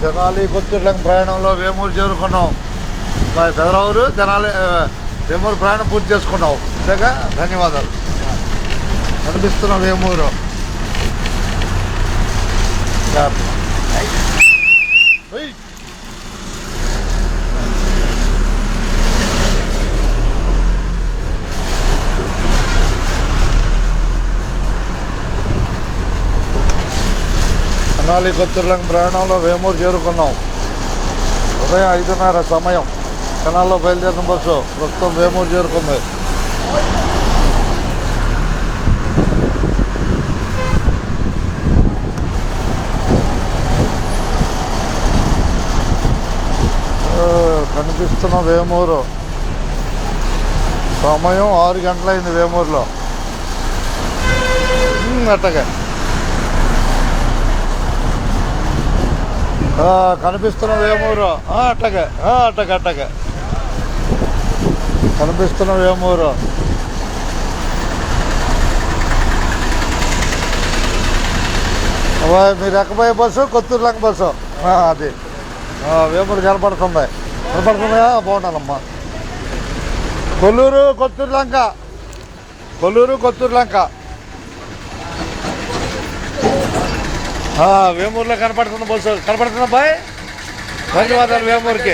తెనాలి కొత్తూరు ప్రయాణంలో వేమూరు చేరుకున్నాం. పెదరావురు తెనాలి వేమూరు ప్రయాణం పూర్తి చేసుకున్నాం. అంతేగా, ధన్యవాదాలు. కనిపిస్తున్న వేమూరు తెనాలి కొత్తూరు ప్రయాణంలో వేమూరు చేరుకున్నాం. ఉదయం 5:30 సమయం. తెనాల్లో బయలుదేరిన బస్సు ప్రస్తుతం వేమూరు చేరుకుంది. కనిపిస్తున్న వేమూరు. సమయం 6 గంటలైంది వేమూరులో. అట్టగా కనిపిస్తున్న వేమూరు. అట్టగా కనిపిస్తున్న వేమూరు. మీరు ఎక్కబోయే బస్సు కొత్తూరు లంక బస్సు. అది వేమూరు కనపడుతుందా? బాగుంటానమ్మా. కొల్లూరు కొత్తూరు లంక. వేమూరులో కనపడుతున్న బస్సు. కనపడుతున్నా బాయ్. ధన్యవాదాలు వేమూరుకి.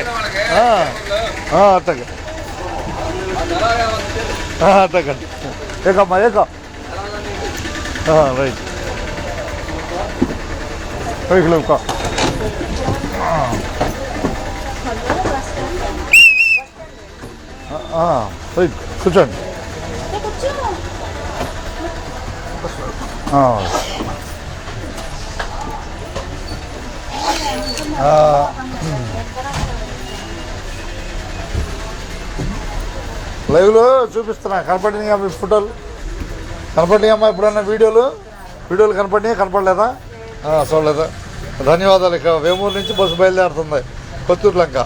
అట్టగా ఏకమ్మా ఏక రైట్ ఇంకా కూర్చోండి. లైవ్లో చూపిస్తున్నా. కనపడినాయి మీ ఫోటోలు? కనపడినాయమ్మా ఎప్పుడన్నా వీడియోలు కనపడలేదా? చూడలేదా? ధన్యవాదాలు. ఇక వేమూరు నుంచి బస్సు బయలుదేరుతుంది కొత్తూరు లంక.